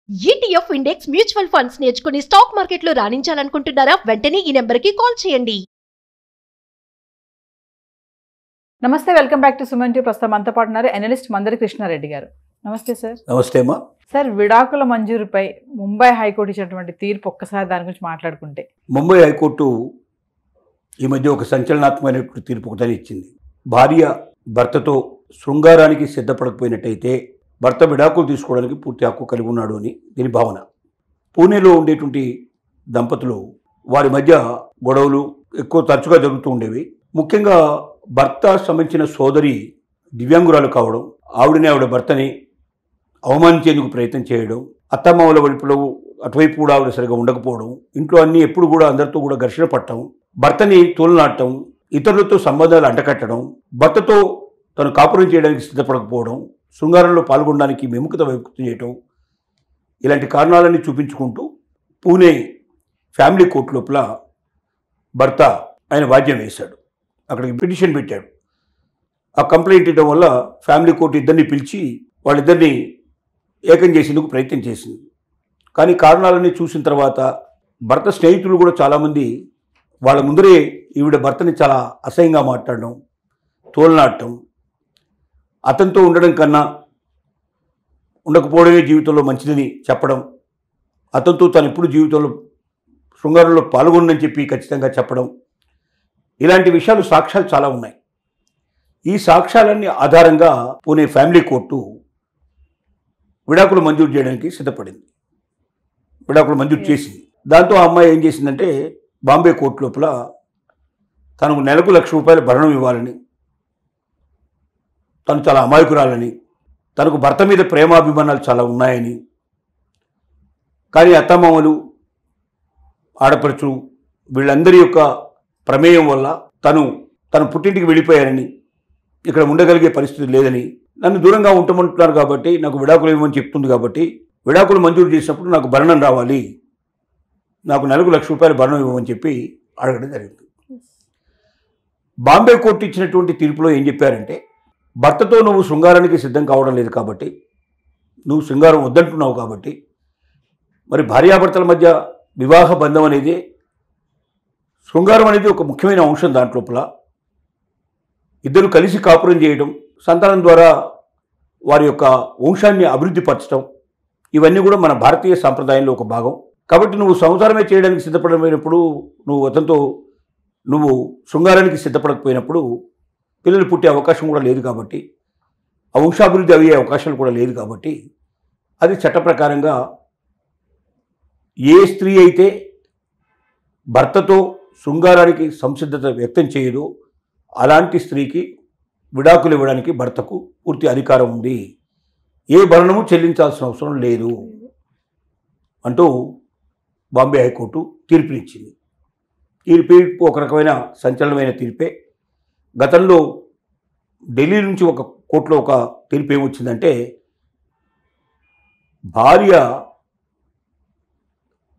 ETF index mutual funds నేర్చుకుని stock మార్కెట్లో రాణించాలనుకుంటున్నారా? వెంటనే ఈ నెంబర్కి కాల్ చేయండి. నమస్తే, welcome back to Suman TV. ప్రస్తుతం మనతో పాటు ఉన్నారు అనలిస్ట్ మందరి కృష్ణారెడ్డి గారు. నమస్తే సార్. నమస్తే అమ్మా. సార్, విడాకుల మంజూరుపై ముంబై హైకోర్టు ఇచ్చినటువంటి తీర్పు, ఒక్కసారి దాని గురించి మాట్లాడుకుంటే. ముంబై హైకోర్టు ఈ మధ్య ఒక సంచలనాత్మకమైనటువంటి తీర్పు ఒకటి ఇచ్చింది. భార్య భర్తతో శృంగారానికి సిద్ధపడకపోయినట్టయితే భర్త విడాకులు తీసుకోవడానికి పూర్తి హక్కు కలిగి ఉన్నాడు అని దీని భావన. పూణేలో ఉండేటువంటి దంపతులు, వారి మధ్య గొడవలు ఎక్కువ తరచుగా జరుగుతూ ఉండేవి. ముఖ్యంగా భర్త సంబంధించిన సోదరి దివ్యాంగురాలు కావడం, ఆవిడ భర్తని అవమానించేందుకు ప్రయత్నం చేయడం, అత్తమామల వైపులో అటువైపు కూడా ఆవిడ సరిగా ఉండకపోవడం, ఇంట్లో అన్ని ఎప్పుడు కూడా అందరితో కూడా ఘర్షణ పట్టడం, భర్తని తోలనాటం, ఇతరులతో సంబంధాలు అంటకట్టడం, భర్తతో తను కాపురం చేయడానికి సిద్ధపడకపోవడం, శృంగారంలో పాల్గొనడానికి విముఖత వ్యక్తం చేయటం, ఇలాంటి కారణాలన్నీ చూపించుకుంటూ పూణే ఫ్యామిలీ కోర్టు లోపల భర్త ఆయన వాద్యం వేశాడు. అక్కడికి పిటిషన్ పెట్టాడు. ఆ కంప్లైంట్ ఇవ్వడం వల్ల ఫ్యామిలీ కోర్టు ఇద్దరిని పిలిచి వాళ్ళిద్దరిని ఏకం చేసేందుకు ప్రయత్నం చేసింది. కానీ కారణాలన్నీ చూసిన తర్వాత భర్త స్నేహితులు కూడా చాలామంది వాళ్ళ ముందరే ఈవిడ భర్తని చాలా అసహ్యంగా మాట్లాడడం, తోలనాడటం, అతనితో ఉండడం కన్నా ఉండకపోవడమే జీవితంలో మంచిదని చెప్పడం, అతనితో తను ఎప్పుడు జీవితంలో శృంగారంలో పాల్గొనని చెప్పి ఖచ్చితంగా చెప్పడం, ఇలాంటి విషయాలు సాక్ష్యాలు చాలా ఉన్నాయి. ఈ సాక్ష్యాలన్నీ ఆధారంగా పూణే ఫ్యామిలీ కోర్టు విడాకులు మంజూరు చేయడానికి సిద్ధపడింది. విడాకులు మంజూరు చేసింది. దాంతో ఆ అమ్మాయి ఏం చేసిందంటే, బాంబే కోర్టు లోపల తనకు నెలకు ₹1,00,000 భరణం ఇవ్వాలని, తను చాలా అమాయకురాలని, తనకు భర్త మీద ప్రేమాభిమానాలు చాలా ఉన్నాయని, కానీ అత్తమామలు, ఆడపడుచు వీళ్ళందరి యొక్క ప్రమేయం వల్ల తను పుట్టింటికి వెళ్ళిపోయారని, ఇక్కడ ఉండగలిగే పరిస్థితి లేదని, నన్ను దూరంగా ఉండమంటున్నారు కాబట్టి నాకు విడాకులు ఇవ్వమని చెప్తుంది కాబట్టి విడాకులు మంజూరు చేసినప్పుడు నాకు భరణం రావాలి, నాకు నెలకు ₹1,00,000 భరణం ఇవ్వమని చెప్పి అడగడం జరిగింది. బాంబే కోర్టు ఇచ్చినటువంటి తీర్పులో ఏం చెప్పారంటే, భర్తతో నువ్వు శృంగారానికి సిద్ధం కావడం లేదు కాబట్టి, నువ్వు శృంగారం వద్దంటున్నావు కాబట్టి, మరి భార్యాభర్తల మధ్య వివాహ బంధం అనేది, శృంగారం అనేది ఒక ముఖ్యమైన అంశం. దాంట్లోపల ఇద్దరు కలిసి కాపురం చేయడం, సంతానం ద్వారా వారి యొక్క వంశాన్ని అభివృద్ధి పరచడం, ఇవన్నీ కూడా మన భారతీయ సాంప్రదాయంలో ఒక భాగం. కాబట్టి నువ్వు సంసారమే చేయడానికి సిద్ధపడమైనప్పుడు, నువ్వు శృంగారానికి సిద్ధపడకపోయినప్పుడు పిల్లలు పుట్టే అవకాశం కూడా లేదు కాబట్టి, ఆ వంశాభివృద్ధి అయ్యే అవకాశాలు కూడా లేదు కాబట్టి, అది చట్ట ప్రకారంగా ఏ స్త్రీ అయితే భర్తతో శృంగారానికి సంసిద్ధత వ్యక్తం చేయదో అలాంటి స్త్రీకి విడాకులు ఇవ్వడానికి భర్తకు పూర్తి అధికారం ఉంది, ఏ భరణము చెల్లించాల్సిన అవసరం లేదు అంటూ బాంబే హైకోర్టు తీర్పునిచ్చింది. ఈ తీర్పు ఒక రకమైన సంచలనమైన తీర్పే. గతంలో ఢిల్లీ నుంచి ఒక కోర్టులో ఒక తీర్పు ఏమొచ్చిందంటే, భార్య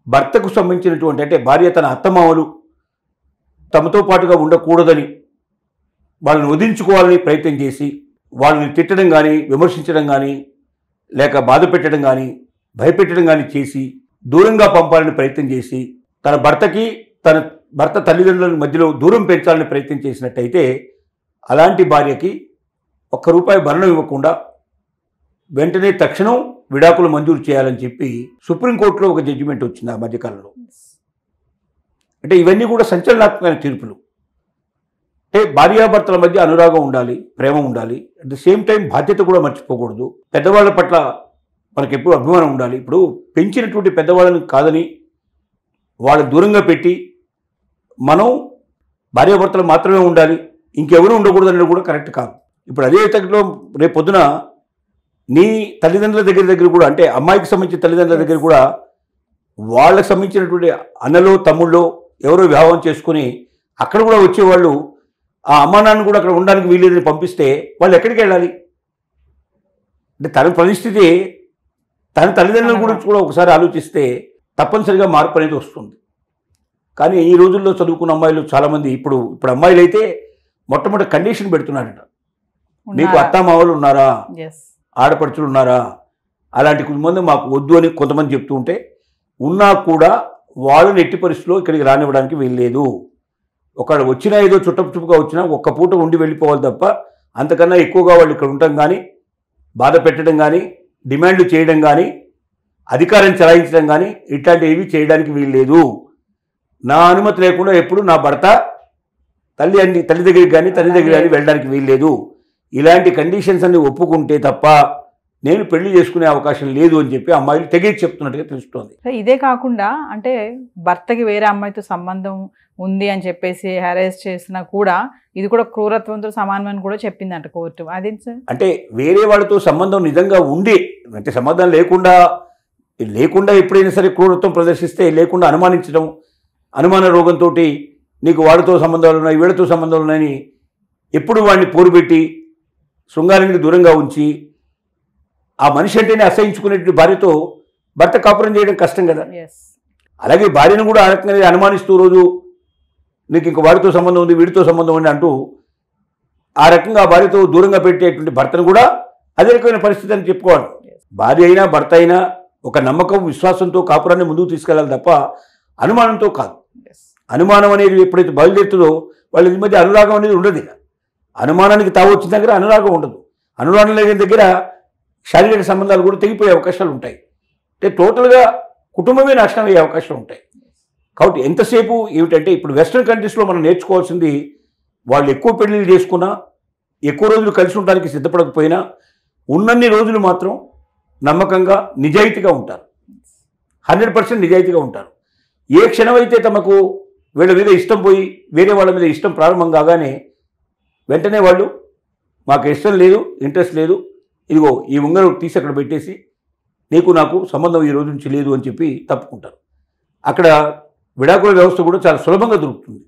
భర్తకు సంబంధించినటువంటి, అంటే భార్య తన అత్తమామలు తమతో పాటుగా ఉండకూడదని వాళ్ళని వదిలించుకోవాలని ప్రయత్నం చేసి, వాళ్ళని తిట్టడం కానీ, విమర్శించడం కానీ, లేక బాధ పెట్టడం కానీ, భయపెట్టడం కానీ చేసి దూరంగా పంపాలని ప్రయత్నం చేసి, తన భర్తకి తన భర్త తల్లిదండ్రుల మధ్యలో దూరం పెంచాలని ప్రయత్నం చేసినట్టయితే, అలాంటి భార్యకి ₹1 భరణం ఇవ్వకుండా వెంటనే తక్షణం విడాకులు మంజూరు చేయాలని చెప్పి సుప్రీంకోర్టులో ఒక జడ్జిమెంట్ వచ్చింది ఆ మధ్యకాలంలో. అంటే ఇవన్నీ కూడా సంచలనాత్మకమైన తీర్పులు. అంటే భార్యాభర్తల మధ్య అనురాగం ఉండాలి, ప్రేమ ఉండాలి, అట్ ద సేమ్ టైం బాధ్యత కూడా మర్చిపోకూడదు. పెద్దవాళ్ళ పట్ల మనకు ఎప్పుడు అభిమానం ఉండాలి. ఇప్పుడు పెంచినటువంటి పెద్దవాళ్ళని కాదని వాళ్ళని దూరంగా పెట్టి మనం భార్యాభర్తలు మాత్రమే ఉండాలి, ఇంకెవరూ ఉండకూడదు అనేది కూడా కరెక్ట్ కాదు. ఇప్పుడు అదే తగ్గలో రేపు పొద్దున నీ తల్లిదండ్రుల దగ్గర కూడా, అంటే అమ్మాయికి సంబంధించిన తల్లిదండ్రుల దగ్గర కూడా వాళ్ళకి సంబంధించినటువంటి అన్నలో తమ్ముళ్ళు ఎవరో వివాహం చేసుకుని అక్కడ కూడా వచ్చేవాళ్ళు ఆ అమ్మా నాన్న కూడా అక్కడ ఉండడానికి వీలేదని పంపిస్తే వాళ్ళు ఎక్కడికి వెళ్ళాలి? అంటే తన పరిస్థితి, తన తల్లిదండ్రుల గురించి కూడా ఒకసారి ఆలోచిస్తే తప్పనిసరిగా మార్పు అనేది వస్తుంది. కానీ ఈ రోజుల్లో చదువుకున్న అమ్మాయిలు చాలామంది, ఇప్పుడు అమ్మాయిలు అయితే మొట్టమొదటి కండిషన్ పెడుతున్నారట, మీకు అత్తామామలు ఉన్నారా, ఆడపడుచులు ఉన్నారా, అలాంటి కొంతమంది మాకు వద్దు అని కొంతమంది చెప్తూ ఉంటే ఉన్నా కూడా వాళ్ళని ఎట్టి పరిస్థితిలో ఇక్కడికి రానివ్వడానికి వీల్లేదు. ఒకళ్ళు వచ్చినా ఏదో చుట్టపుగా వచ్చినా ఒక్క పూట ఉండి వెళ్ళిపోవాలి తప్ప అంతకన్నా ఎక్కువగా వాళ్ళు ఇక్కడ ఉండటం కానీ, బాధ పెట్టడం కానీ, డిమాండ్లు చేయడం కానీ, అధికారం చెలాయించడం కానీ ఇట్లాంటివి చేయడానికి వీల్లేదు. నా అనుమతి లేకుండా ఎప్పుడు నా భర్త తల్లి దగ్గరికి కానీ తండ్రి దగ్గరికి కానీ వెళ్ళడానికి వీల్లేదు. ఇలాంటి కండిషన్స్ అన్ని ఒప్పుకుంటే తప్ప నేను పెళ్లి చేసుకునే అవకాశం లేదు అని చెప్పి అమ్మాయిలు తెగేసి చెప్తున్నట్టుగా తెలుస్తోంది. ఇదే కాకుండా అంటే భర్తకి వేరే అమ్మాయితో సంబంధం ఉంది అని చెప్పేసి హెరాస్ చేసినా కూడా ఇది కూడా క్రూరత్వంతో సమానమని కూడా చెప్పిందంట కోర్టు. అదేంటి సార్? అంటే వేరే వాళ్ళతో సంబంధం నిజంగా ఉండి, అంటే సంబంధం లేకుండా ఎప్పుడైనా సరే క్రూరత్వం ప్రదర్శిస్తే, లేకుండా అనుమానించడం, అనుమాన రోగంతో నీకు వాడితో సంబంధాలు ఉన్నాయి, వీళ్ళతో సంబంధాలు ఉన్నాయని ఎప్పుడు వాడిని పోరుపెట్టి శృంగారానికి దూరంగా ఉంచి ఆ మనిషి అంటేనే అసహించుకునేటువంటి భార్యతో భర్త కాపురం చేయడం కష్టం కదా. అలాగే భార్యను కూడా ఆ రకంగా అనుమానిస్తూ రోజు నీకు ఇంక వాడితో సంబంధం ఉంది, వీడితో సంబంధం ఉంది అంటూ ఆ రకంగా ఆ భార్యతో దూరంగా పెట్టేటువంటి భర్తను కూడా అదే రకమైన పరిస్థితి అని చెప్పుకోవాలి. భార్య అయినా భర్త అయినా ఒక నమ్మకం, విశ్వాసంతో కాపురాన్ని ముందుకు తీసుకెళ్ళాలి తప్ప అనుమానంతో కాదు. అనుమానం అనేది ఎప్పుడైతే బయలుదేరుతుందో వాళ్ళ మధ్య అనురాగం అనేది ఉండదు. అనుమానానికి తావు వచ్చిన దగ్గర అనురాగం ఉండదు. అనురాగం లేని దగ్గర శారీరక సంబంధాలు కూడా తెగిపోయే అవకాశాలు ఉంటాయి. అంటే టోటల్గా కుటుంబమే నాశనం అయ్యే అవకాశాలు ఉంటాయి. కాబట్టి ఎంతసేపు ఏమిటంటే ఇప్పుడు వెస్ట్రన్ కంట్రీస్లో మనం నేర్చుకోవాల్సింది, వాళ్ళు ఎక్కువ పెళ్లిళ్ళు చేసుకున్నా, ఎక్కువ రోజులు కలిసి ఉండడానికి సిద్ధపడకపోయినా ఉన్నన్ని రోజులు మాత్రం నమ్మకంగా నిజాయితీగా ఉంటారు. 100% నిజాయితీగా ఉంటారు. ఏ క్షణమైతే తమకు వీళ్ళ మీద ఇష్టం పోయి వేరే వాళ్ళ మీద ఇష్టం ప్రారంభం కాగానే వెంటనే వాళ్ళు మాకు ఇష్టం లేదు, ఇంట్రెస్ట్ లేదు, ఇదిగో ఈ ఉంగరం తీసి అక్కడ పెట్టేసి నీకు నాకు సంబంధం ఈ రోజు నుంచి లేదు అని చెప్పి తప్పుకుంటారు. అక్కడ విడాకుల వ్యవస్థ కూడా చాలా సులభంగా దొరుకుతుంది.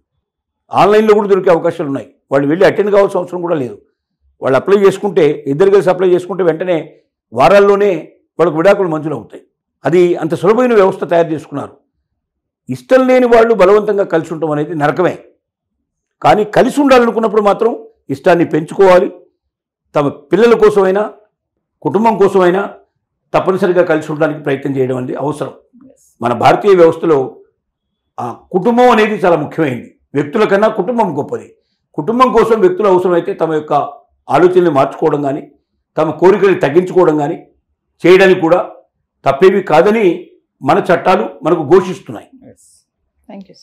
ఆన్లైన్లో కూడా దొరికే అవకాశాలు ఉన్నాయి. వాళ్ళు వెళ్ళి అటెండ్ కావాల్సిన అవసరం కూడా లేదు. వాళ్ళు అప్లై చేసుకుంటే, ఇద్దరు కలిసి అప్లై చేసుకుంటే వెంటనే వారాల్లోనే వాళ్ళకు విడాకులు మంజూరు అవుతాయి. అది అంత సులభమైన వ్యవస్థ తయారు చేసుకున్నారు. ఇష్టం లేని వాళ్ళు బలవంతంగా కలిసి ఉండటం అనేది నరకమే. కానీ కలిసి ఉండాలనుకున్నప్పుడు మాత్రం ఇష్టాన్ని పెంచుకోవాలి. తమ పిల్లల కోసమైనా కుటుంబం కోసమైనా తప్పనిసరిగా కలిసి ఉండడానికి ప్రయత్నం చేయడం అనేది అవసరం. మన భారతీయ వ్యవస్థలో ఆ కుటుంబం అనేది చాలా ముఖ్యమైనది. వ్యక్తుల కన్నా కుటుంబం గొప్పది. కుటుంబం కోసం వ్యక్తులు అవసరమైతే తమ యొక్క ఆలోచనలు మార్చుకోవడం కానీ, తమ కోరికలు తగ్గించుకోవడం కానీ చేయడానికి కూడా తప్పేమీ కాదని మన చట్టాలు మనకు ఘోషిస్తున్నాయి. Thank you.